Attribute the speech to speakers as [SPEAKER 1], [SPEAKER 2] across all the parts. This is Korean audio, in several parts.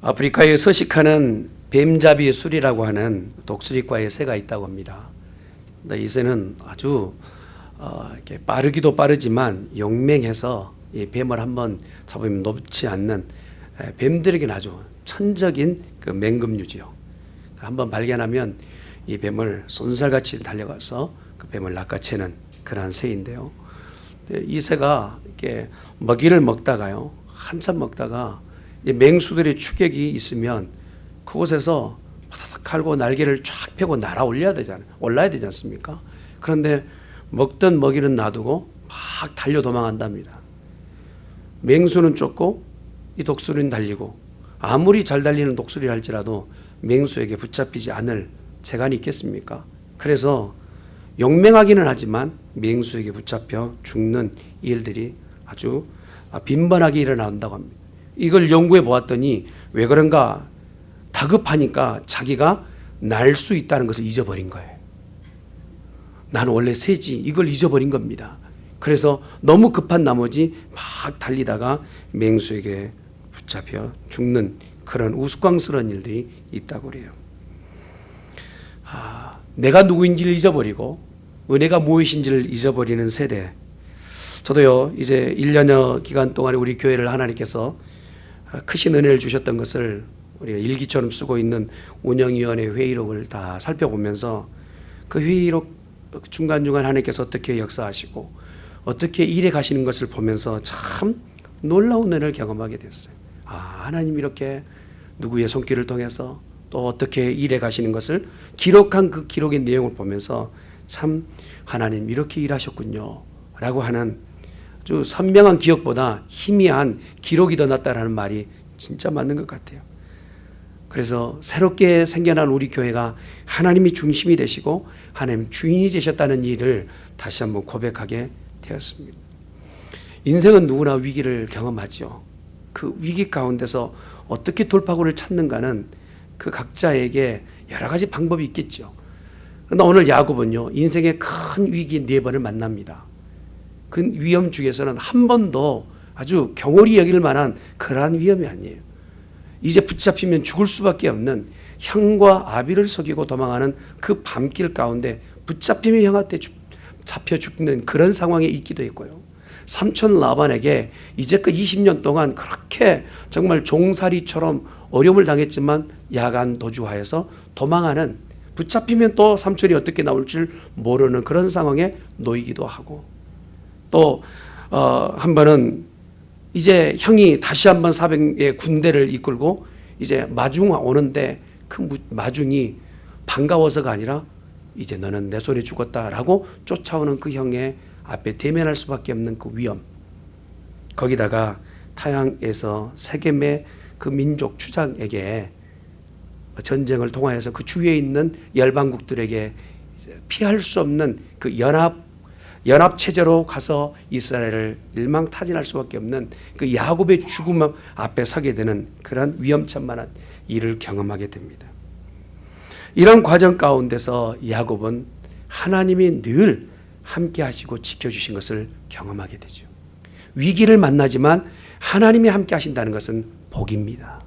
[SPEAKER 1] 아프리카에 서식하는 뱀잡이 술이라고 하는 독수리과의 새가 있다고 합니다. 이 새는 아주 이렇게 빠르기도 빠르지만 용맹해서 이 뱀을 한번 잡으면 놓지 않는 뱀들에게는 아주 천적인 그 맹금류지요. 한번 발견하면 이 뱀을 쏜살같이 달려가서 그 뱀을 낚아채는 그러한 새인데요. 이 새가 이렇게 먹이를 먹다가요, 한참 먹다가 맹수들의 추격이 있으면 그곳에서 바닥 할고 날개를 쫙 펴고 날아올라야 되지 않습니까? 그런데 먹던 먹이는 놔두고 막 달려 도망한답니다. 맹수는 쫓고 이 독수리는 달리고, 아무리 잘 달리는 독수리를 할지라도 맹수에게 붙잡히지 않을 재간이 있겠습니까? 그래서 용맹하기는 하지만 맹수에게 붙잡혀 죽는 일들이 아주 빈번하게 일어난다고 합니다. 이걸 연구해 보았더니 왜 그런가, 다급하니까 자기가 날 수 있다는 것을 잊어버린 거예요. 나는 원래 새지, 이걸 잊어버린 겁니다. 그래서 너무 급한 나머지 막 달리다가 맹수에게 붙잡혀 죽는 그런 우스꽝스러운 일들이 있다고 그래요. 내가 누구인지를 잊어버리고 은혜가 무엇인지를 잊어버리는 세대. 저도요, 이제 1년여 기간 동안에 우리 교회를 하나님께서 크신 은혜를 주셨던 것을 우리가 일기처럼 쓰고 있는 운영위원회 회의록을 다 살펴보면서 그 회의록 중간중간 하나님께서 어떻게 역사하시고 어떻게 일해 가시는 것을 보면서 참 놀라운 은혜를 경험하게 됐어요. 하나님 이렇게 누구의 손길을 통해서 또 어떻게 일해 가시는 것을 기록한 그 기록의 내용을 보면서 참 하나님 이렇게 일하셨군요 라고 하는 아주 선명한 기억보다 희미한 기록이 더 낫다라는 말이 진짜 맞는 것 같아요. 그래서 새롭게 생겨난 우리 교회가 하나님이 중심이 되시고 하나님 주인이 되셨다는 일을 다시 한번 고백하게 되었습니다. 인생은 누구나 위기를 경험하죠. 그 위기 가운데서 어떻게 돌파구를 찾는가는 그 각자에게 여러 가지 방법이 있겠죠. 그러나 오늘 야곱은요, 인생의 큰 위기 4번을 만납니다. 그 위험 중에서는 한 번도 아주 경홀히 여길 만한 그러한 위험이 아니에요. 이제 붙잡히면 죽을 수밖에 없는 형과 아비를 속이고 도망하는 그 밤길 가운데 붙잡히면 형한테 잡혀 죽는 그런 상황에 있기도 했고요. 삼촌 라반에게 이제껏 20년 동안 그렇게 정말 종살이처럼 어려움을 당했지만 야간 도주하여서 도망하는, 붙잡히면 또 삼촌이 어떻게 나올 줄 모르는 그런 상황에 놓이기도 하고, 또 한 번은 이제 형이 다시 한번 사백의 군대를 이끌고 이제 마중 오는데 그 마중이 반가워서가 아니라 이제 너는 내 손에 죽었다라고 쫓아오는 그 형의 앞에 대면할 수밖에 없는 그 위험, 거기다가 타향에서 세겜의 그 민족 추장에게 전쟁을 통하여서 그 주위에 있는 열방국들에게 피할 수 없는 그 연합 체제로 가서 이스라엘을 일망타진할 수밖에 없는 그 야곱의 죽음 앞에 서게 되는 그런 위험천만한 일을 경험하게 됩니다. 이런 과정 가운데서 야곱은 하나님이 늘 함께 하시고 지켜주신 것을 경험하게 되죠. 위기를 만나지만 하나님이 함께 하신다는 것은 복입니다.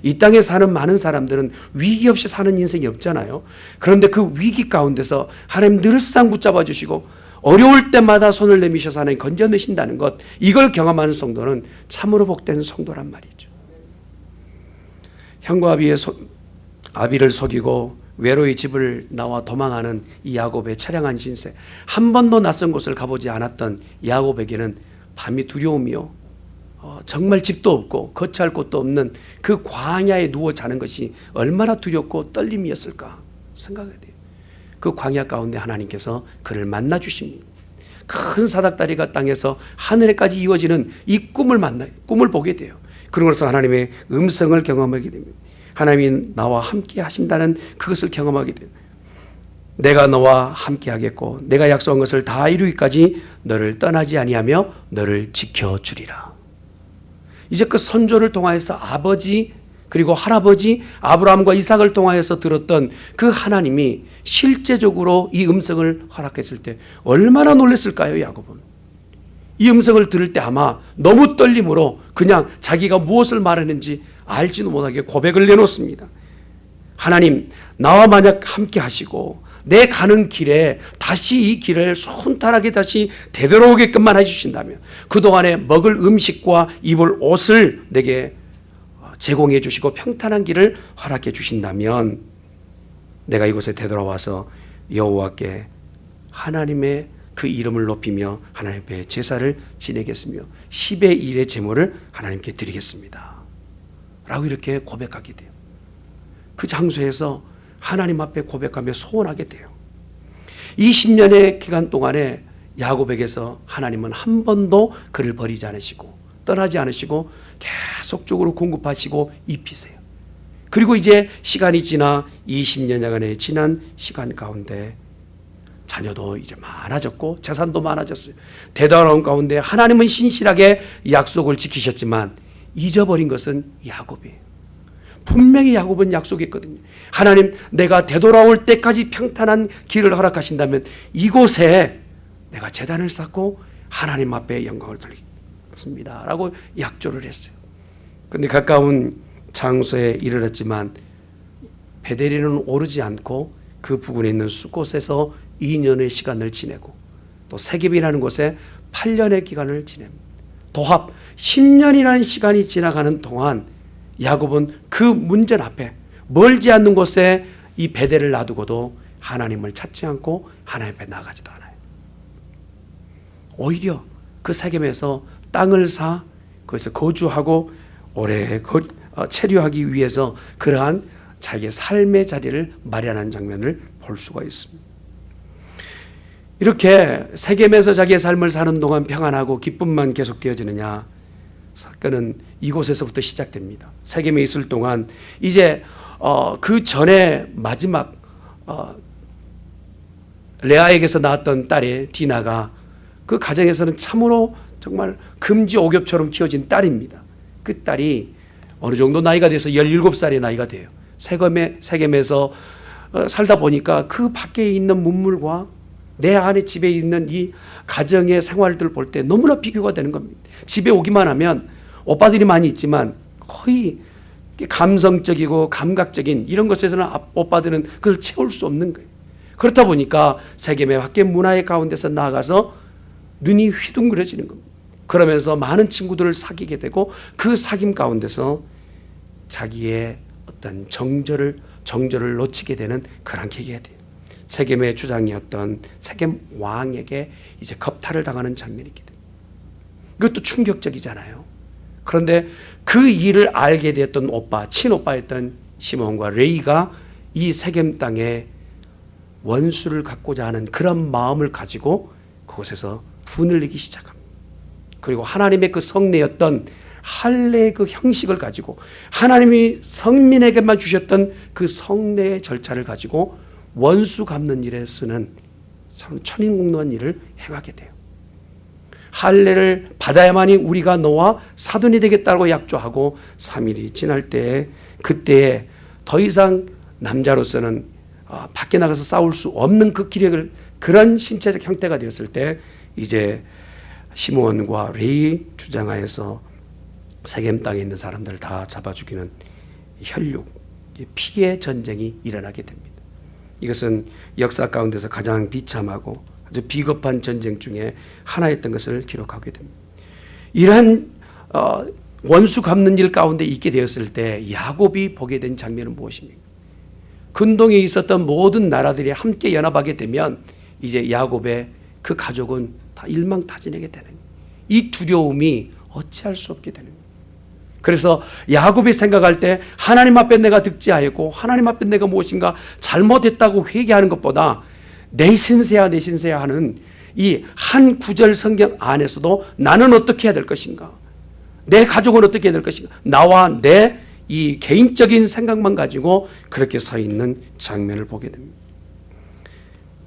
[SPEAKER 1] 이 땅에 사는 많은 사람들은 위기 없이 사는 인생이 없잖아요. 그런데 그 위기 가운데서 하나님 늘상 붙잡아 주시고 어려울 때마다 손을 내미셔서 하나님 건져내신다는 것, 이걸 경험하는 성도는 참으로 복된 성도란 말이죠. 형과 아비를 속이고 외로이 집을 나와 도망하는 이 야곱의 처량한 신세, 한 번도 낯선 곳을 가보지 않았던 야곱에게는 밤이 두려움이요, 정말 집도 없고 거처할 곳도 없는 그 광야에 누워 자는 것이 얼마나 두렵고 떨림이었을까 생각해야 돼요. 그 광야 가운데 하나님께서 그를 만나 주십니다. 큰 사닥다리가 땅에서 하늘에까지 이어지는 이 꿈을 보게 돼요. 그러면서 하나님의 음성을 경험하게 됩니다. 하나님이 나와 함께 하신다는 그것을 경험하게 돼요. 내가 너와 함께 하겠고 내가 약속한 것을 다 이루기까지 너를 떠나지 아니하며 너를 지켜주리라. 이제 그 선조를 통하여서 아버지 그리고 할아버지 아브라함과 이삭을 통하여서 들었던 그 하나님이 실제적으로 이 음성을 허락했을 때 얼마나 놀랐을까요, 야곱은? 이 음성을 들을 때 아마 너무 떨림으로 그냥 자기가 무엇을 말하는지 알지도 못하게 고백을 내놓습니다. 하나님, 나와 만약 함께 하시고 내 가는 길에 다시 이 길을 순탄하게 다시 되돌아오게끔만 해주신다면, 그동안에 먹을 음식과 입을 옷을 내게 제공해 주시고 평탄한 길을 허락해 주신다면 내가 이곳에 되돌아와서 여호와께 하나님의 그 이름을 높이며 하나님 앞에 제사를 지내겠으며 10의 1의 제물을 하나님께 드리겠습니다 라고 이렇게 고백하게 돼요. 그 장소에서 하나님 앞에 고백하며 소원하게 돼요. 20년의 기간 동안에 야곱에게서 하나님은 한 번도 그를 버리지 않으시고 떠나지 않으시고 계속적으로 공급하시고 입히세요. 그리고 이제 시간이 지나 20년여간의 지난 시간 가운데 자녀도 이제 많아졌고 재산도 많아졌어요. 되돌아온 가운데 하나님은 신실하게 약속을 지키셨지만 잊어버린 것은 야곱이에요. 분명히 야곱은 약속했거든요. 하나님, 내가 되돌아올 때까지 평탄한 길을 허락하신다면 이곳에 내가 제단을 쌓고 하나님 앞에 영광을 돌리겠습니다 라고 약조를 했어요. 그런데 가까운 장소에 이르렀지만 베델에는 오르지 않고 그 부근에 있는 숫곳에서 2년의 시간을 지내고 또 세겜이라는 곳에 8년의 기간을 지냅니다. 도합 10년이라는 시간이 지나가는 동안 야곱은 그 문전 앞에 멀지 않는 곳에 이 베델을 놔두고도 하나님을 찾지 않고 하나님 앞에 나가지도 않아요. 오히려 그 세겜에서 땅을 사 거기서 거주하고 오래 체류하기 위해서 그러한 자기의 삶의 자리를 마련한 장면을 볼 수가 있습니다. 이렇게 세겜에서 자기의 삶을 사는 동안 평안하고 기쁨만 계속되어지느냐? 사건은 이곳에서부터 시작됩니다. 세겜에 있을 동안 이제 그 전에 마지막 레아에게서 낳았던 딸의 디나가 그 가정에서는 참으로 정말 금지옥엽처럼 키워진 딸입니다. 그 딸이 어느 정도 나이가 돼서 17살의 나이가 돼요. 세겜에서 살다 보니까 그 밖에 있는 문물과 내 안에 집에 있는 이 가정의 생활들을 볼 때 너무나 비교가 되는 겁니다. 집에 오기만 하면 오빠들이 많이 있지만 거의 감성적이고 감각적인 이런 것에서는 오빠들은 그걸 채울 수 없는 거예요. 그렇다 보니까 세겜의 밖에 문화의 가운데서 나아가서 눈이 휘둥그레지는 겁니다. 그러면서 많은 친구들을 사귀게 되고 그 사귐 가운데서 자기의 어떤 정절을 놓치게 되는 그런 계기가 돼요. 세겜의 주장이었던 세겜 왕에게 이제 겁탈을 당하는 장면이 있게 됩니다. 이것도 충격적이잖아요. 그런데 그 일을 알게 되었던 오빠, 친오빠였던 시몬과 레이가 이 세겜 땅에 원수를 갖고자 하는 그런 마음을 가지고 그곳에서 분을 내기 시작합니다. 그리고 하나님의 그 성례였던 할례의 그 형식을 가지고 하나님이 성민에게만 주셨던 그 성례의 절차를 가지고 원수 갚는 일에 쓰는 참 천인공노한 일을 행하게 돼요. 할례를 받아야만이 우리가 너와 사돈이 되겠다고 약조하고 3일이 지날 때에 그때에 더 이상 남자로서는 밖에 나가서 싸울 수 없는 그 기력을 그런 신체적 형태가 되었을 때 이제 시므온과 레위 주장하에서 세겜 땅에 있는 사람들을 다 잡아 죽이는 혈육, 피의 전쟁이 일어나게 됩니다. 이것은 역사 가운데서 가장 비참하고 아주 비겁한 전쟁 중에 하나였던 것을 기록하게 됩니다. 이러한 원수 갚는 일 가운데 있게 되었을 때 야곱이 보게 된 장면은 무엇입니까? 근동에 있었던 모든 나라들이 함께 연합하게 되면 이제 야곱의 그 가족은 다 일망타진하게 되는 이 두려움이 어찌할 수 없게 되는 거예요. 그래서 야곱이 생각할 때 하나님 앞에 내가 득지하였고 하나님 앞에 내가 무엇인가 잘못했다고 회개하는 것보다 내 신세야 하는 이 한 구절 성경 안에서도 나는 어떻게 해야 될 것인가, 내 가족은 어떻게 해야 될 것인가, 나와 내 이 개인적인 생각만 가지고 그렇게 서 있는 장면을 보게 됩니다.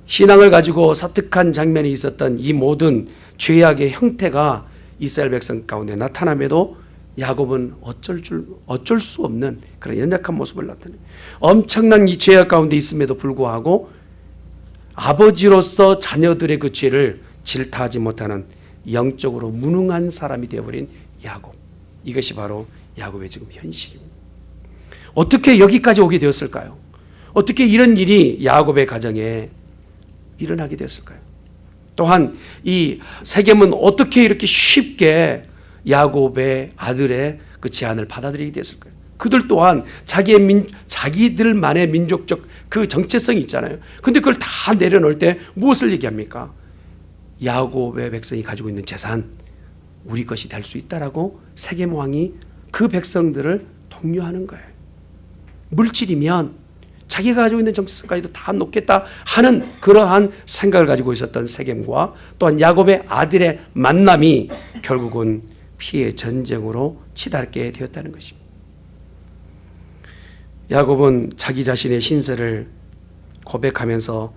[SPEAKER 1] 신앙을 가지고 사특한 장면이 있었던 이 모든 죄악의 형태가 이스라엘 백성 가운데 나타남에도 야곱은 어쩔 수 없는 그런 연약한 모습을 나타내요. 엄청난 이 죄악 가운데 있음에도 불구하고 아버지로서 자녀들의 그 죄를 질타하지 못하는 영적으로 무능한 사람이 되어버린 야곱. 이것이 바로 야곱의 지금 현실입니다. 어떻게 여기까지 오게 되었을까요? 어떻게 이런 일이 야곱의 가정에 일어나게 되었을까요? 또한 이 세겜은 어떻게 이렇게 쉽게 야곱의 아들의 그 제안을 받아들이게 됐을까요? 그들 또한 자기들만의 민족적 그 정체성이 있잖아요. 근데 그걸 다 내려놓을 때 무엇을 얘기합니까? 야곱의 백성이 가지고 있는 재산, 우리 것이 될 수 있다라고 세겜 왕이 그 백성들을 독려하는 거예요. 물질이면 자기가 가지고 있는 정체성까지도 다 놓겠다 하는 그러한 생각을 가지고 있었던 세겜과 또한 야곱의 아들의 만남이 결국은 피해 전쟁으로 치닫게 되었다는 것입니다. 야곱은 자기 자신의 신세를 고백하면서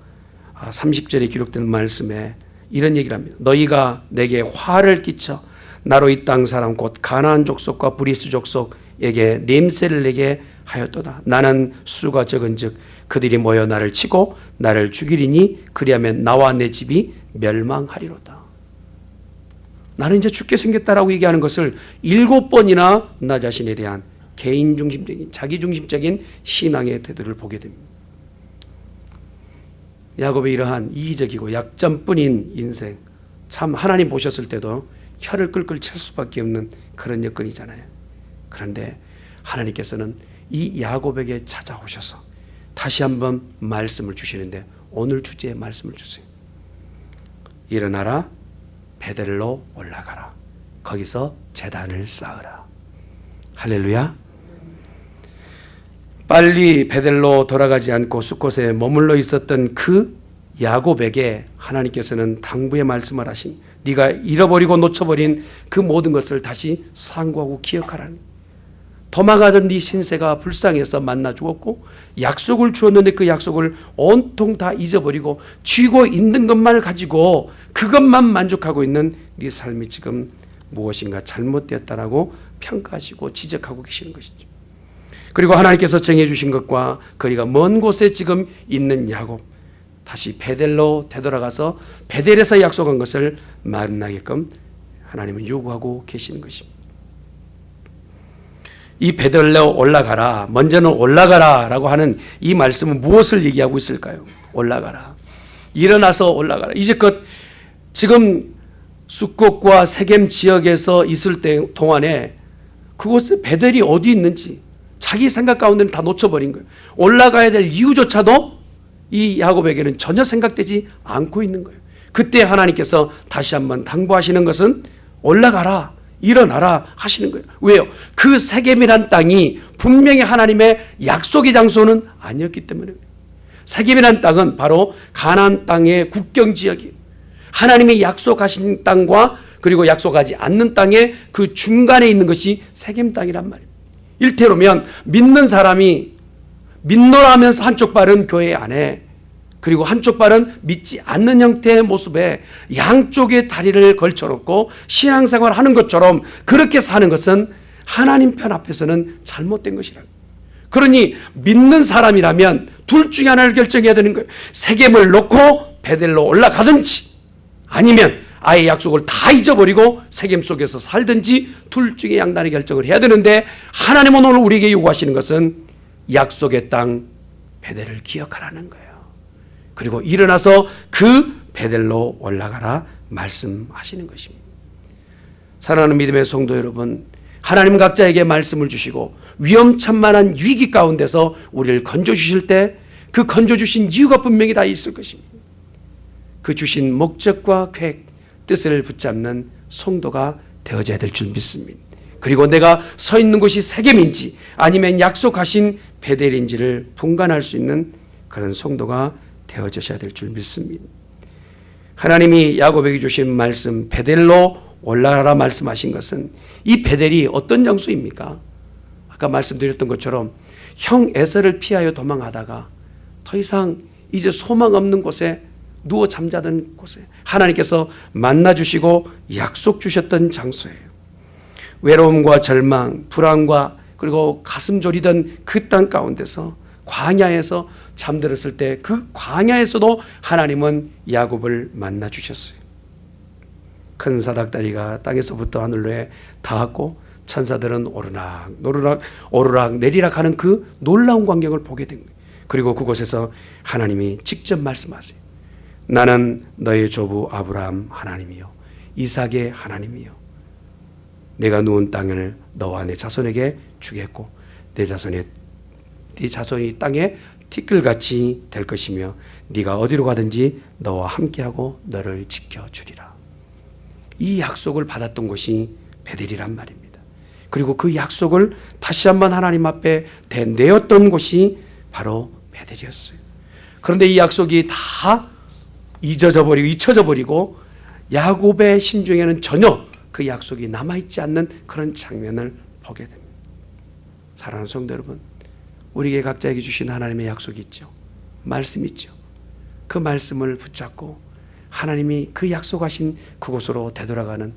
[SPEAKER 1] 30절에 기록된 말씀에 이런 얘기를 합니다. 너희가 내게 화를 끼쳐 나로 이 땅 사람 곧 가나안 족속과 브리스 족속에게 냄새를 내게 하였도다. 나는 수가 적은즉 그들이 모여 나를 치고 나를 죽이리니 그리하면 나와 내 집이 멸망하리로다. 나는 이제 죽게 생겼다라고 얘기하는 것을 7번이나 나 자신에 대한 개인중심적인 자기중심적인 신앙의 태도를 보게 됩니다. 야곱의 이러한 이기적이고 약점뿐인 인생, 참 하나님 보셨을 때도 혀를 끌끌 찰 수밖에 없는 그런 여건이잖아요. 그런데 하나님께서는 이 야곱에게 찾아오셔서 다시 한번 말씀을 주시는데 오늘 주제에 말씀을 주세요. 일어나라, 베델로 올라가라. 거기서 제단을 쌓으라. 할렐루야. 빨리 베델로 돌아가지 않고 숫곳에 머물러 있었던 그 야곱에게 하나님께서는 당부의 말씀을 하신, 네가 잃어버리고 놓쳐버린 그 모든 것을 다시 상고하고 기억하라니. 도망가던 네 신세가 불쌍해서 만나 죽었고 약속을 주었는데 그 약속을 온통 다 잊어버리고 쥐고 있는 것만 가지고 그것만 만족하고 있는 네 삶이 지금 무엇인가 잘못되었다라고 평가하시고 지적하고 계시는 것이죠. 그리고 하나님께서 정해 주신 것과 거리가 먼 곳에 지금 있는 야곱, 다시 베델로 되돌아가서 베델에서 약속한 것을 만나게끔 하나님은 요구하고 계시는 것입니다. 이 베델로 올라가라, 먼저는 올라가라 라고 하는 이 말씀은 무엇을 얘기하고 있을까요? 올라가라, 일어나서 올라가라. 이제껏 지금 숫곳과 세겜 지역에서 있을 때 동안에 그곳에 베델이 어디 있는지 자기 생각 가운데는 다 놓쳐버린 거예요. 올라가야 될 이유조차도 이 야곱에게는 전혀 생각되지 않고 있는 거예요. 그때 하나님께서 다시 한번 당부하시는 것은 올라가라, 일어나라 하시는 거예요. 왜요? 그 세겜이란 땅이 분명히 하나님의 약속의 장소는 아니었기 때문에. 세겜이란 땅은 바로 가나안 땅의 국경 지역이에요. 하나님의 약속하신 땅과 그리고 약속하지 않는 땅의 그 중간에 있는 것이 세겜 땅이란 말이에요. 일테로면 믿는 사람이 믿노라 하면서 한쪽 발은 교회 안에, 그리고 한쪽 발은 믿지 않는 형태의 모습에 양쪽의 다리를 걸쳐놓고 신앙생활을 하는 것처럼 그렇게 사는 것은 하나님 편 앞에서는 잘못된 것이라. 그러니 믿는 사람이라면 둘 중에 하나를 결정해야 되는 거예요. 세겜을 놓고 베델로 올라가든지 아니면 아예 약속을 다 잊어버리고 세겜 속에서 살든지 둘 중에 양단의 결정을 해야 되는데, 하나님은 오늘 우리에게 요구하시는 것은 약속의 땅 베델을 기억하라는 거예요. 그리고 일어나서 그 베델로 올라가라 말씀하시는 것입니다. 사랑하는 믿음의 성도 여러분, 하나님 각자에게 말씀을 주시고 위험천만한 위기 가운데서 우리를 건져주실 때 그 건져주신 이유가 분명히 다 있을 것입니다. 그 주신 목적과 계획, 뜻을 붙잡는 성도가 되어져야 될 줄 믿습니다. 그리고 내가 서 있는 곳이 세겜인지 아니면 약속하신 베델인지를 분간할 수 있는 그런 성도가 되어져야 될 줄 믿습니다. 하나님이 야곱에게 주신 말씀 베델로 올라가라 말씀하신 것은 이 베델이 어떤 장소입니까? 아까 말씀드렸던 것처럼 형 에서를 피하여 도망하다가 더 이상 이제 소망 없는 곳에 누워 잠자던 곳에 하나님께서 만나주시고 약속 주셨던 장소예요. 외로움과 절망, 불안과 그리고 가슴 졸이던 그 땅 가운데서 광야에서 잠들었을 때 그 광야에서도 하나님은 야곱을 만나주셨어요. 큰 사닥다리가 땅에서부터 하늘로에 닿았고 천사들은 오르락 노르락 오르락 내리락 하는 그 놀라운 광경을 보게 된 거예요. 그리고 그곳에서 하나님이 직접 말씀하세요. 나는 너의 조부 아브라함 하나님이요 이삭의 하나님이요 내가 누운 땅을 너와 내 자손에게 주겠고 네 자손이 땅에 티끌같이 될 것이며 네가 어디로 가든지 너와 함께하고 너를 지켜주리라. 이 약속을 받았던 곳이 베델이란 말입니다. 그리고 그 약속을 다시 한번 하나님 앞에 내었던 곳이 바로 베델이었어요. 그런데 이 약속이 다 잊혀져 버리고 야곱의 심중에는 전혀 그 약속이 남아있지 않는 그런 장면을 보게 됩니다. 사랑하는 성도 여러분, 우리에게 각자에게 주신 하나님의 약속이 있죠. 말씀이 있죠. 그 말씀을 붙잡고 하나님이 그 약속하신 그곳으로 되돌아가는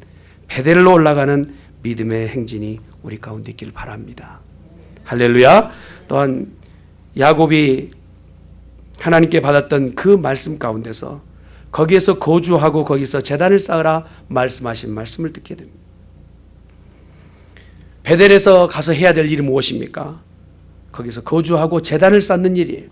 [SPEAKER 1] 베델로 올라가는 믿음의 행진이 우리 가운데 있기를 바랍니다. 할렐루야. 또한 야곱이 하나님께 받았던 그 말씀 가운데서 거기에서 거주하고 거기서 제단을 쌓으라 말씀하신 말씀을 듣게 됩니다. 베델에서 가서 해야 될 일이 무엇입니까? 거기서 거주하고 제단을 쌓는 일이에요.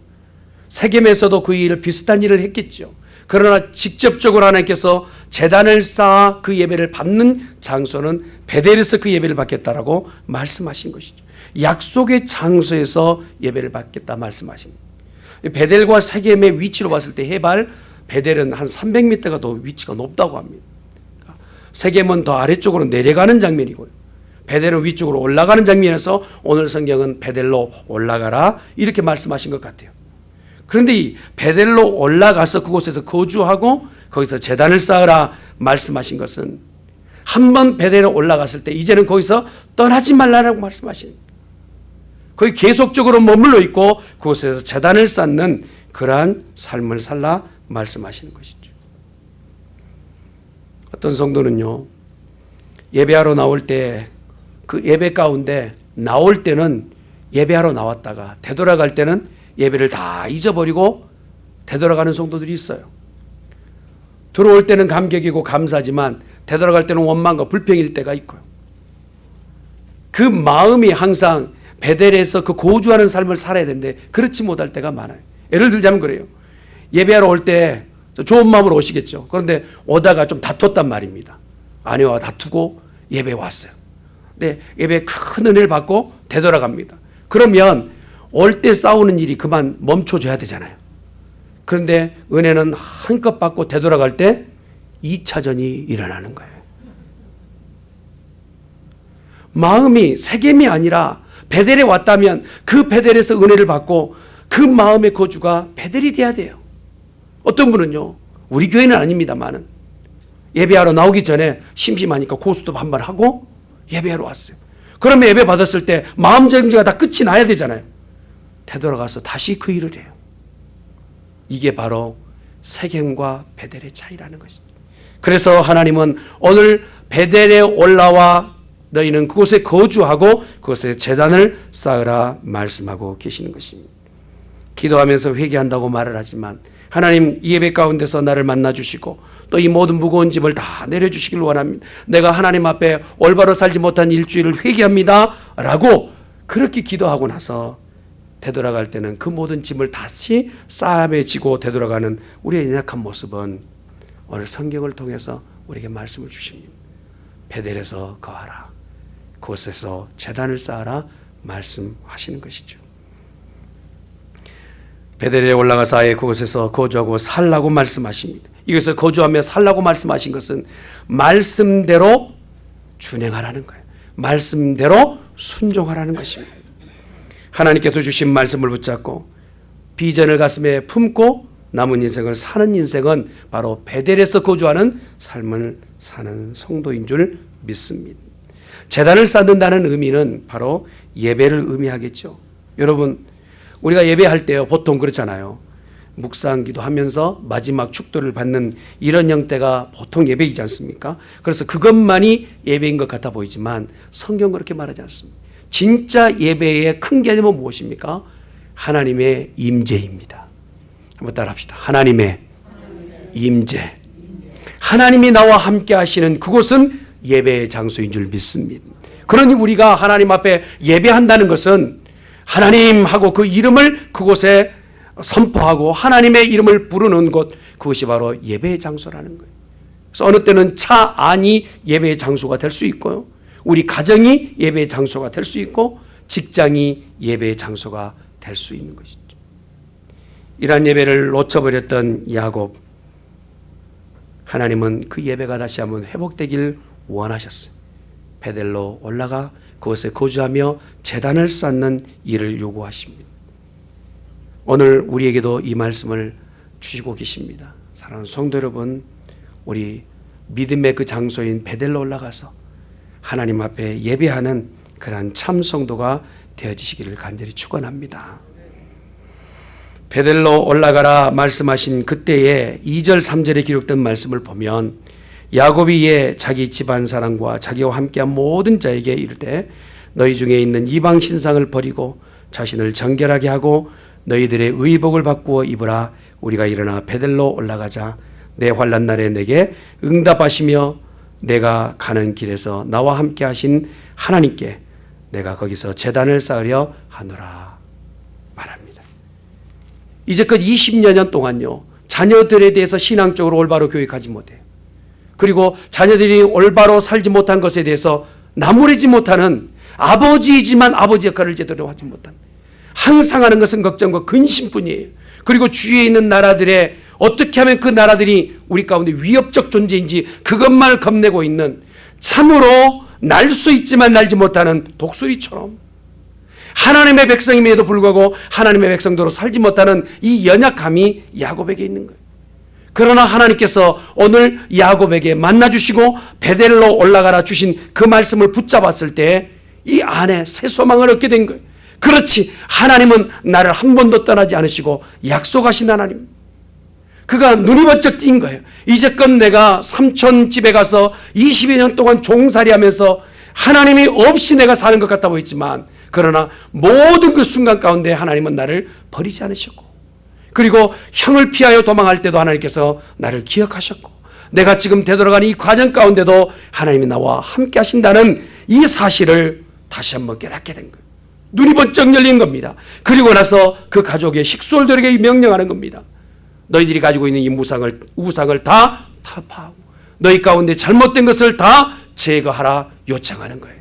[SPEAKER 1] 세겜에서도 그 일을 비슷한 일을 했겠죠. 그러나 직접적으로 하나님께서 제단을 쌓아 그 예배를 받는 장소는 베델에서 그 예배를 받겠다라고 말씀하신 것이죠. 약속의 장소에서 예배를 받겠다 말씀하신 거예요. 베델과 세겜의 위치로 봤을 때 해발 베델은 한 300m가 더 위치가 높다고 합니다. 세겜은 더 아래쪽으로 내려가는 장면이고요. 베델은 위쪽으로 올라가는 장면에서 오늘 성경은 베델로 올라가라 이렇게 말씀하신 것 같아요. 그런데 이 베델로 올라가서 그곳에서 거주하고 거기서 제단을 쌓으라 말씀하신 것은 한번 베델에 올라갔을 때 이제는 거기서 떠나지 말라라고 말씀하신 거기 계속적으로 머물러 있고 그곳에서 제단을 쌓는 그러한 삶을 살라 말씀하시는 것이죠. 어떤 성도는요 예배하러 나올 때 그 예배 가운데 나올 때는 예배하러 나왔다가 되돌아갈 때는 예배를 다 잊어버리고 되돌아가는 성도들이 있어요. 들어올 때는 감격이고 감사하지만 되돌아갈 때는 원망과 불평일 때가 있고요. 그 마음이 항상 베델에서 그 고주하는 삶을 살아야 되는데 그렇지 못할 때가 많아요. 예를 들자면 그래요. 예배하러 올 때 좋은 마음으로 오시겠죠. 그런데 오다가 좀 다퉜단 말입니다. 아내와 다투고 예배에 왔어요. 근데 예배에 큰 은혜를 받고 되돌아갑니다. 그러면 올 때 싸우는 일이 그만 멈춰줘야 되잖아요. 그런데 은혜는 한껏 받고 되돌아갈 때 2차전이 일어나는 거예요. 마음이 세겜이 아니라 베델에 왔다면 그 베델에서 은혜를 받고 그 마음의 거주가 베델이 돼야 돼요. 어떤 분은요, 우리 교회는 아닙니다만은 예배하러 나오기 전에 심심하니까 고스톱 한번 하고 예배하러 왔어요. 그러면 예배 받았을 때 마음 정지가 다 끝이 나야 되잖아요. 되돌아가서 다시 그 일을 해요. 이게 바로 세겜과 베델의 차이라는 것이죠. 그래서 하나님은 오늘 베델에 올라와 너희는 그곳에 거주하고 그곳에 제단을 쌓으라 말씀하고 계시는 것입니다. 기도하면서 회개한다고 말을 하지만 하나님 이 예배 가운데서 나를 만나주시고 또 이 모든 무거운 짐을 다 내려주시길 원합니다. 내가 하나님 앞에 올바로 살지 못한 일주일을 회개합니다 라고 그렇게 기도하고 나서 되돌아갈 때는 그 모든 짐을 다시 쌓음에 지고 되돌아가는 우리의 연약한 모습은 오늘 성경을 통해서 우리에게 말씀을 주십니다. 베델에서 거하라, 그곳에서 제단을 쌓아라 말씀하시는 것이죠. 베델에 올라가서 아예 그곳에서 거주하고 살라고 말씀하십니다. 이것을 거주하며 살라고 말씀하신 것은 말씀대로 준행하라는 거예요. 말씀대로 순종하라는 것입니다. 하나님께서 주신 말씀을 붙잡고 비전을 가슴에 품고 남은 인생을 사는 인생은 바로 베델에서 거주하는 삶을 사는 성도인 줄 믿습니다. 제단을 쌓는다는 의미는 바로 예배를 의미하겠죠. 여러분, 우리가 예배할 때요 보통 그렇잖아요. 묵상기도 하면서 마지막 축도를 받는 이런 형태가 보통 예배이지 않습니까? 그래서 그것만이 예배인 것 같아 보이지만 성경은 그렇게 말하지 않습니다. 진짜 예배의 큰 개념은 무엇입니까? 하나님의 임재입니다. 한번 따라합시다. 하나님의 임재. 하나님이 나와 함께 하시는 그곳은 예배의 장소인 줄 믿습니다. 그러니 우리가 하나님 앞에 예배한다는 것은 하나님하고 그 이름을 그곳에 선포하고 하나님의 이름을 부르는 곳, 그것이 바로 예배의 장소라는 거예요. 그래서 어느 때는 차 안이 예배의 장소가 될 수 있고요, 우리 가정이 예배의 장소가 될 수 있고, 직장이 예배의 장소가 될 수 있는 것이죠. 이러한 예배를 놓쳐버렸던 야곱, 하나님은 그 예배가 다시 한번 회복되길 원하셨어요. 베델로 올라가 그곳에 거주하며 제단을 쌓는 일을 요구하십니다. 오늘 우리에게도 이 말씀을 주시고 계십니다. 사랑하는 성도 여러분, 우리 믿음의 그 장소인 베델로 올라가서 하나님 앞에 예배하는 그러한 참 성도가 되어지시기를 간절히 축원합니다. 베델로 올라가라 말씀하신 그때의 2절 3절에 기록된 말씀을 보면 야곱이 이에 자기 집안 사람과 자기와 함께한 모든 자에게 이르되 너희 중에 있는 이방 신상을 버리고 자신을 정결하게 하고 너희들의 의복을 바꾸어 입으라. 우리가 일어나 베델로 올라가자. 내 환난 날에 내게 응답하시며 내가 가는 길에서 나와 함께 하신 하나님께 내가 거기서 제단을 쌓으려 하노라 말합니다. 이제껏 20여 년 동안요, 자녀들에 대해서 신앙적으로 올바로 교육하지 못해요. 그리고 자녀들이 올바로 살지 못한 것에 대해서 나무래지 못하는 아버지이지만 아버지 역할을 제대로 하지 못한, 항상 하는 것은 걱정과 근심뿐이에요. 그리고 주위에 있는 나라들의 어떻게 하면 그 나라들이 우리 가운데 위협적 존재인지 그것만 겁내고 있는, 참으로 날 수 있지만 날지 못하는 독수리처럼 하나님의 백성임에도 불구하고 하나님의 백성도로 살지 못하는 이 연약함이 야곱에게 있는 거예요. 그러나 하나님께서 오늘 야곱에게 만나주시고 베델로 올라가라 주신 그 말씀을 붙잡았을 때 이 안에 새 소망을 얻게 된 거예요. 그렇지, 하나님은 나를 한 번도 떠나지 않으시고 약속하신 하나님, 그가 눈이 번쩍 띈 거예요. 이제껏 내가 삼촌 집에 가서 20여 년 동안 종살이하면서 하나님이 없이 내가 사는 것 같아 보였지만, 그러나 모든 그 순간 가운데 하나님은 나를 버리지 않으셨고, 그리고 형을 피하여 도망할 때도 하나님께서 나를 기억하셨고, 내가 지금 되돌아가는 이 과정 가운데도 하나님이 나와 함께 하신다는 이 사실을 다시 한번 깨닫게 된 거예요. 눈이 번쩍 열린 겁니다. 그리고 나서 그 가족의 식솔들에게 명령하는 겁니다. 너희들이 가지고 있는 이 우상을 다 타파하고 너희 가운데 잘못된 것을 다 제거하라 요청하는 거예요.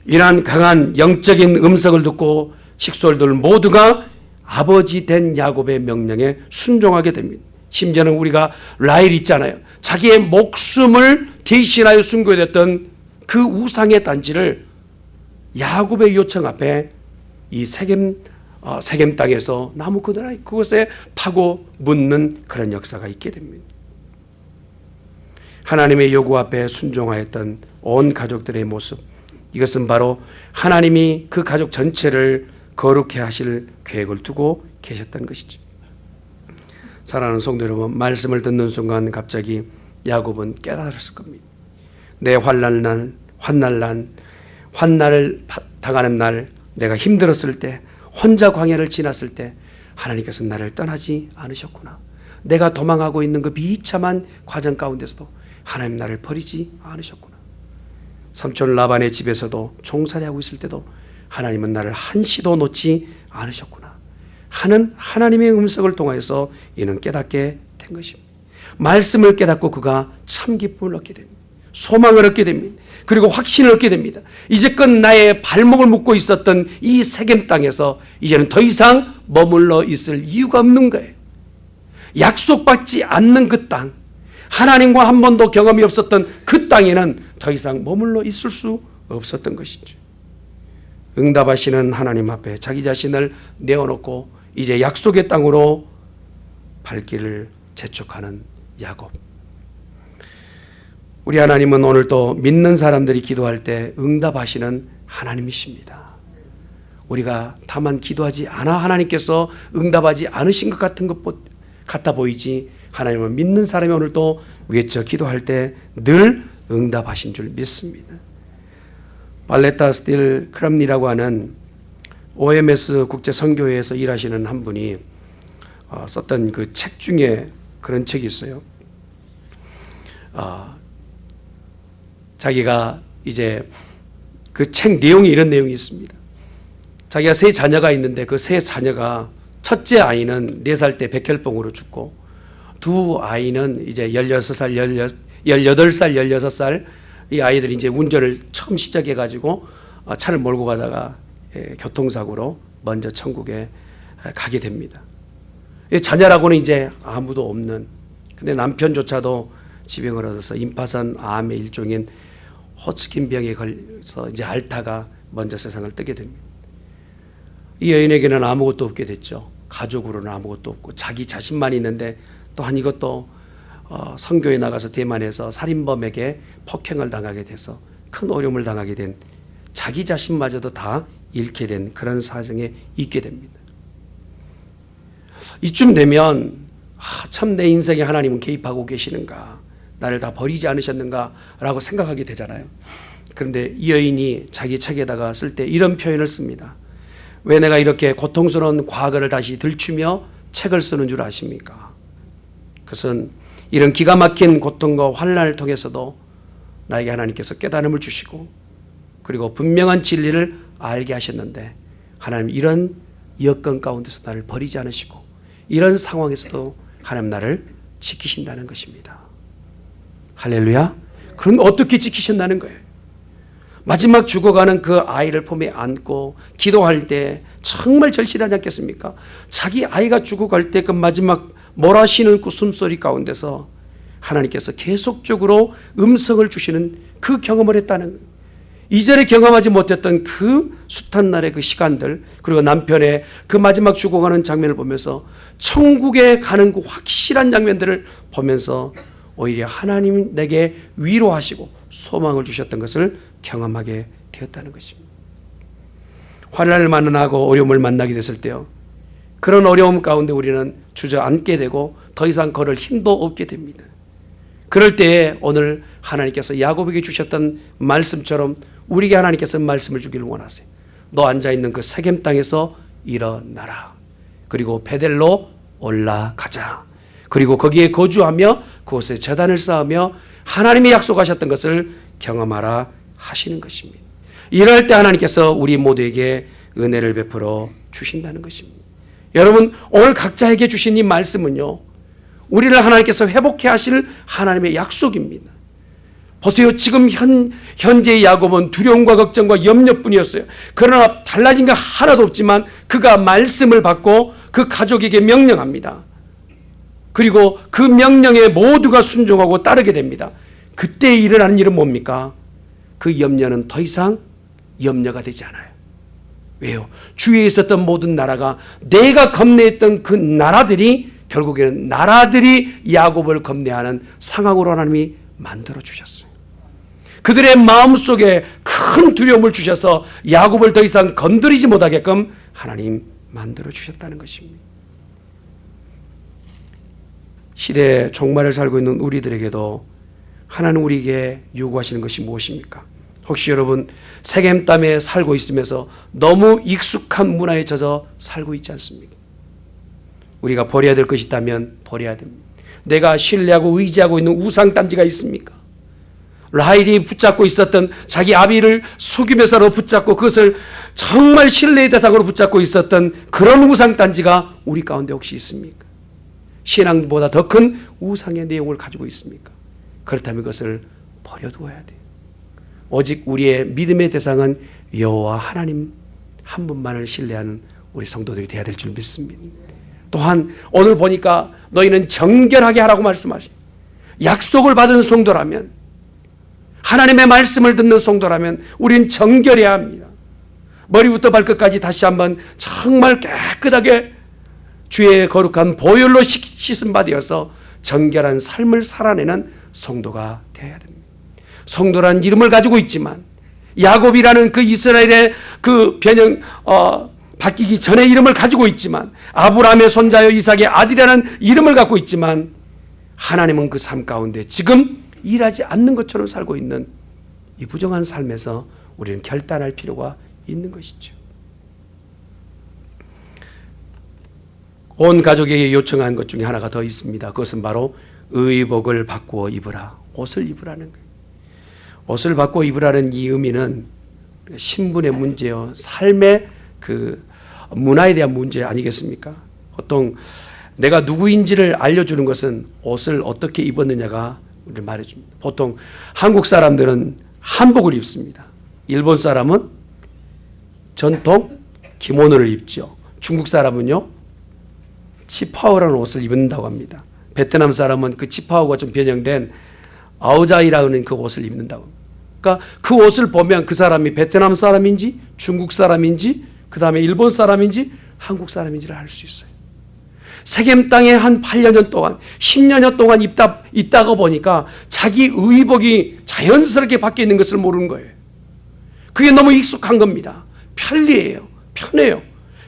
[SPEAKER 1] 이러한 강한 영적인 음성을 듣고 식솔들 모두가 아버지 된 야곱의 명령에 순종하게 됩니다. 심지어는 우리가 라헬 있잖아요. 자기의 목숨을 대신하여 순교했던 그 우상의 단지를 야곱의 요청 앞에 이 세겜 땅에서 나무 그늘 그곳에 파고 묻는 그런 역사가 있게 됩니다. 하나님의 요구 앞에 순종하였던 온 가족들의 모습, 이것은 바로 하나님이 그 가족 전체를 거룩해 하실 계획을 두고 계셨던 것이죠. 사랑하는 성도 여러분, 말씀을 듣는 순간 갑자기 야곱은 깨달았을 겁니다. 내 환난을 당하는 날, 내가 힘들었을 때, 혼자 광야를 지났을 때 하나님께서 나를 떠나지 않으셨구나. 내가 도망하고 있는 그 비참한 과정 가운데서도 하나님 나를 버리지 않으셨구나. 삼촌 라반의 집에서도 종살이하고 있을 때도 하나님은 나를 한시도 놓지 않으셨구나 하는 하나님의 음성을 통하여서 이는 깨닫게 된 것입니다. 말씀을 깨닫고 그가 참 기쁨을 얻게 됩니다. 소망을 얻게 됩니다. 그리고 확신을 얻게 됩니다. 이제껏 나의 발목을 묶고 있었던 이 세겜 땅에서 이제는 더 이상 머물러 있을 이유가 없는 거예요. 약속받지 않는 그 땅, 하나님과 한 번도 경험이 없었던 그 땅에는 더 이상 머물러 있을 수 없었던 것이죠. 응답하시는 하나님 앞에 자기 자신을 내어놓고 이제 약속의 땅으로 발길을 재촉하는 야곱. 우리 하나님은 오늘도 믿는 사람들이 기도할 때 응답하시는 하나님이십니다. 우리가 다만 기도하지 않아 하나님께서 응답하지 않으신 것 같아 보이지, 하나님은 믿는 사람이 오늘도 외쳐 기도할 때 늘 응답하신 줄 믿습니다. 발레타 스틸 크럼니라고 하는 OMS 국제선교회에서 일하시는 한 분이 썼던 그 책 중에 그런 책이 있어요. 자기가 이제 그 책 내용이 이런 내용이 있습니다. 자기가 세 자녀가 있는데 그 세 자녀가 첫째 아이는 4살 때 백혈병으로 죽고 두 아이는 이제 16살, 18살, 16살 이 아이들이 이제 운전을 처음 시작해 가지고 차를 몰고 가다가 교통사고로 먼저 천국에 가게 됩니다. 자녀라고는 이제 아무도 없는, 근데 남편조차도 지병을 얻어서 임파선 암의 일종인 호츠킨병에 걸려서 이제 앓다가 먼저 세상을 뜨게 됩니다. 이 여인에게는 아무것도 없게 됐죠. 가족으로는 아무것도 없고 자기 자신만 있는데 또한 이것도 선교에 나가서 대만에서 살인범에게 폭행을 당하게 돼서 큰 어려움을 당하게 된, 자기 자신마저도 다 잃게 된 그런 사정에 있게 됩니다. 이쯤 되면 참 내 인생에 하나님은 개입하고 계시는가, 나를 다 버리지 않으셨는가 라고 생각하게 되잖아요. 그런데 이 여인이 자기 책에다가 쓸 때 이런 표현을 씁니다. 왜 내가 이렇게 고통스러운 과거를 다시 들추며 책을 쓰는 줄 아십니까? 그것은 이런 기가 막힌 고통과 환난을 통해서도 나에게 하나님께서 깨달음을 주시고 그리고 분명한 진리를 알게 하셨는데, 하나님 이런 여건 가운데서 나를 버리지 않으시고 이런 상황에서도 하나님 나를 지키신다는 것입니다. 할렐루야. 그럼 어떻게 지키신다는 거예요? 마지막 죽어가는 그 아이를 품에 안고 기도할 때 정말 절실하지 않겠습니까? 자기 아이가 죽어갈 때 그 마지막 몰아쉬는 그 숨소리 가운데서 하나님께서 계속적으로 음성을 주시는 그 경험을 했다는 거예요. 이전에 경험하지 못했던 그 숱한 날의 그 시간들, 그리고 남편의 그 마지막 죽어가는 장면을 보면서 천국에 가는 그 확실한 장면들을 보면서 오히려 하나님 내게 위로하시고 소망을 주셨던 것을 경험하게 되었다는 것입니다. 환난을 만나고 어려움을 만나게 됐을 때요, 그런 어려움 가운데 우리는 주저앉게 되고 더 이상 걸을 힘도 없게 됩니다. 그럴 때에 오늘 하나님께서 야곱에게 주셨던 말씀처럼 우리에게 하나님께서 말씀을 주기를 원하세요. 너 앉아있는 그 세겜 땅에서 일어나라. 그리고 베델로 올라가자. 그리고 거기에 거주하며 그곳에 제단을 쌓으며 하나님이 약속하셨던 것을 경험하라 하시는 것입니다. 이럴 때 하나님께서 우리 모두에게 은혜를 베풀어 주신다는 것입니다. 여러분, 오늘 각자에게 주신 이 말씀은요, 우리를 하나님께서 회복해 하실 하나님의 약속입니다. 보세요. 지금 현재의 야곱은 두려움과 걱정과 염려뿐이었어요. 그러나 달라진 거 하나도 없지만 그가 말씀을 받고 그 가족에게 명령합니다. 그리고 그 명령에 모두가 순종하고 따르게 됩니다. 그때 일어나는 일은 뭡니까? 그 염려는 더 이상 염려가 되지 않아요. 왜요? 주위에 있었던 모든 나라가, 내가 겁내했던 그 나라들이 결국에는 나라들이 야곱을 겁내하는 상황으로 하나님이 만들어 주셨어요. 그들의 마음속에 큰 두려움을 주셔서 야곱을 더 이상 건드리지 못하게끔 하나님 만들어 주셨다는 것입니다. 시대의 종말을 살고 있는 우리들에게도 하나님 우리에게 요구하시는 것이 무엇입니까? 혹시 여러분 세겜 땅에 살고 있으면서 너무 익숙한 문화에 젖어 살고 있지 않습니까? 우리가 버려야 될 것이 있다면 버려야 됩니다. 내가 신뢰하고 의지하고 있는 우상단지가 있습니까? 라헬이 붙잡고 있었던 자기 아비를 속임에서로 붙잡고 그것을 정말 신뢰의 대상으로 붙잡고 있었던 그런 우상단지가 우리 가운데 혹시 있습니까? 신앙보다 더 큰 우상의 내용을 가지고 있습니까? 그렇다면 그것을 버려두어야 돼요. 오직 우리의 믿음의 대상은 여호와 하나님 한 분만을 신뢰하는 우리 성도들이 되어야 될 줄 믿습니다. 또한 오늘 보니까 너희는 정결하게 하라고 말씀하시고, 약속을 받은 성도라면, 하나님의 말씀을 듣는 성도라면 우리는 정결해야 합니다. 머리부터 발끝까지 다시 한번 정말 깨끗하게 주의 거룩한 보혈로 씻은 바 되어서 정결한 삶을 살아내는 성도가 되어야 됩니다. 성도라는 이름을 가지고 있지만, 야곱이라는 그 이스라엘의 그 변형 바뀌기 전에 이름을 가지고 있지만, 아브라함의 손자여 이삭의 아들이라는 이름을 갖고 있지만, 하나님은 그 삶 가운데 지금 일하지 않는 것처럼 살고 있는 이 부정한 삶에서 우리는 결단할 필요가 있는 것이죠. 온 가족에게 요청한 것 중에 하나가 더 있습니다. 그것은 바로 의복을 바꾸어 입으라. 옷을 입으라는 거예요. 옷을 바꾸어 입으라는 이 의미는 신분의 문제요, 삶의 그 문화에 대한 문제 아니겠습니까? 보통 내가 누구인지를 알려주는 것은 옷을 어떻게 입었느냐가 우리를 말해줍니다. 보통 한국 사람들은 한복을 입습니다. 일본 사람은 전통 기모노를 입죠. 중국 사람은요, 치파오라는 옷을 입는다고 합니다. 베트남 사람은 그 치파오가 좀 변형된 아오자이라는 그 옷을 입는다고 합니다. 그러니까 그 옷을 보면 그 사람이 베트남 사람인지 중국 사람인지 그 다음에 일본 사람인지 한국 사람인지를 알 수 있어요. 세겜 땅에 한 8년 동안 10년 동안 있다가 보니까 자기 의복이 자연스럽게 바뀌어 있는 것을 모르는 거예요. 그게 너무 익숙한 겁니다. 편리해요. 편해요.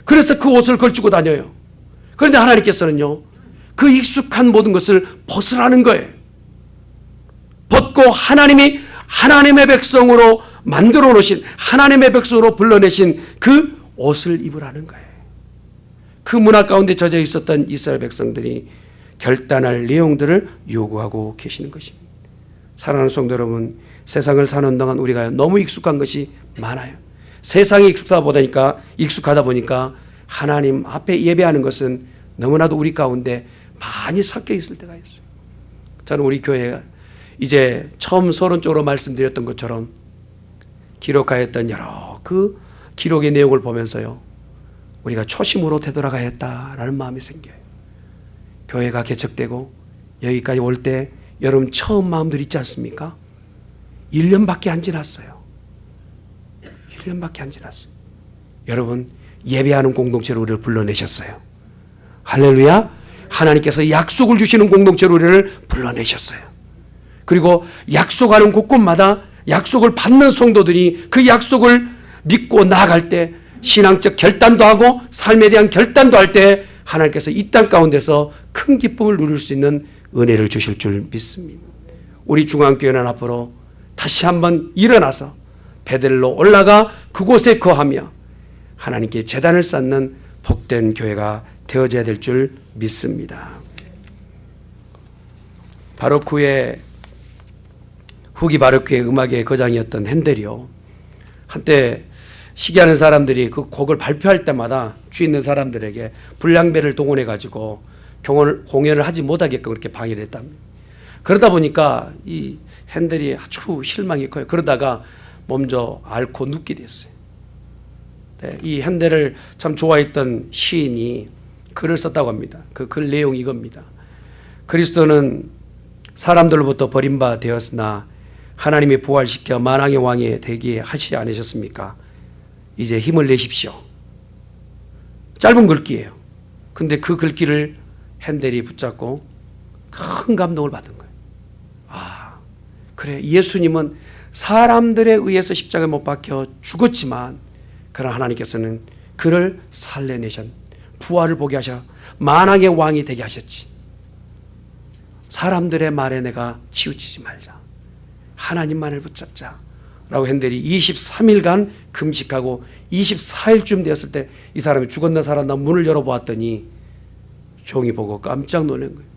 [SPEAKER 1] 그래서 그 옷을 걸치고 다녀요. 그런데 하나님께서는요, 그 익숙한 모든 것을 벗으라는 거예요. 벗고 하나님의 백성으로 만들어 놓으신, 하나님의 백성으로 불러내신 그 옷을 입으라는 거예요. 그 문화 가운데 젖어 있었던 이스라엘 백성들이 결단할 내용들을 요구하고 계시는 것입니다. 사랑하는 성도 여러분, 세상을 사는 동안 우리가 너무 익숙한 것이 많아요. 세상에 익숙하다 보니까 하나님 앞에 예배하는 것은 너무나도 우리 가운데 많이 섞여 있을 때가 있어요. 저는 우리 교회가 이제 처음 서론적으로 말씀드렸던 것처럼 기록하였던 여러 그 기록의 내용을 보면서요, 우리가 초심으로 되돌아가야겠다라는 마음이 생겨요. 교회가 개척되고 여기까지 올 때 여러분 처음 마음들 있지 않습니까? 1년밖에 안 지났어요. 1년밖에 안 지났어요. 여러분, 예배하는 공동체로 우리를 불러내셨어요. 할렐루야. 하나님께서 약속을 주시는 공동체로 우리를 불러내셨어요. 그리고 약속하는 곳곳마다 약속을 받는 성도들이 그 약속을 믿고 나아갈 때 신앙적 결단도 하고 삶에 대한 결단도 할 때 하나님께서 이 땅 가운데서 큰 기쁨을 누릴 수 있는 은혜를 주실 줄 믿습니다. 우리 중앙교회는 앞으로 다시 한번 일어나서 베델로 올라가 그곳에 거하며 하나님께 제단을 쌓는 복된 교회가 되어져야 될 줄 믿습니다. 후기 바로크의 음악의 거장이었던 핸델이요, 한때 시기하는 사람들이 그 곡을 발표할 때마다 주위 있는 사람들에게 불량배를 동원해 가지고 공연을 하지 못하게끔 그렇게 방해를 했답니다. 그러다 보니까 이 핸델이 아주 실망이 커요. 그러다가 먼저 앓고 눕게 됐어요. 네, 이 핸델을 참 좋아했던 시인이 글을 썼다고 합니다. 그 글 내용이 이겁니다. 그리스도는 사람들로부터 버림바 되었으나 하나님이 부활시켜 만왕의 왕이 되게 하시지 않으셨습니까? 이제 힘을 내십시오. 짧은 글귀예요. 근데 그 글귀를 핸델이 붙잡고 큰 감동을 받은 거예요. 아, 그래, 예수님은 사람들에 의해서 십자가에 못 박혀 죽었지만 그러나 하나님께서는 그를 살려내신, 부활을 보게 하셔 만왕의 왕이 되게 하셨지. 사람들의 말에 내가 치우치지 말자. 하나님만을 붙잡자 라고 핸델이 23일간 금식하고 24일쯤 되었을 때 이 사람이 죽었나 살았나 문을 열어보았더니 종이 보고 깜짝 놀란 거예요.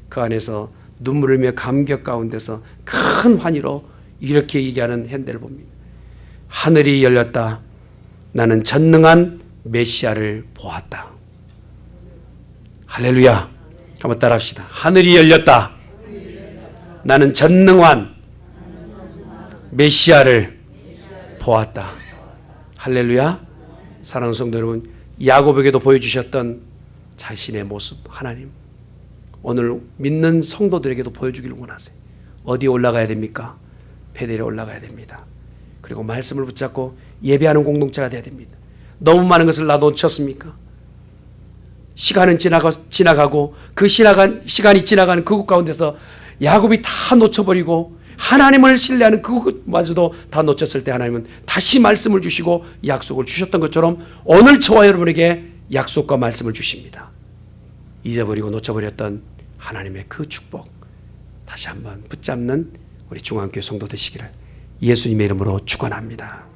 [SPEAKER 1] 그 안에서 눈물을 흘며 감격 가운데서 큰 환희로 이렇게 얘기하는 핸델을 봅니다. 하늘이 열렸다. 나는 전능한 메시아를 보았다. 할렐루야. 한번 따라합시다. 하늘이 열렸다. 나는 전능한 메시아를 보았다. 할렐루야. 사랑하는 성도 여러분, 야곱에게도 보여주셨던 자신의 모습 하나님 오늘 믿는 성도들에게도 보여주기를 원하세요. 어디에 올라가야 됩니까? 베델에 올라가야 됩니다. 그리고 말씀을 붙잡고 예배하는 공동체가 되어야 됩니다. 너무 많은 것을 놓쳤습니까? 시간은 지나가고 그 시간이 지나가는 그곳 가운데서 야곱이 다 놓쳐버리고 하나님을 신뢰하는 그것마저도 다 놓쳤을 때 하나님은 다시 말씀을 주시고 약속을 주셨던 것처럼 오늘 저와 여러분에게 약속과 말씀을 주십니다. 잊어버리고 놓쳐버렸던 하나님의 그 축복 다시 한번 붙잡는 우리 중앙교회 성도 되시기를 예수님의 이름으로 축원합니다.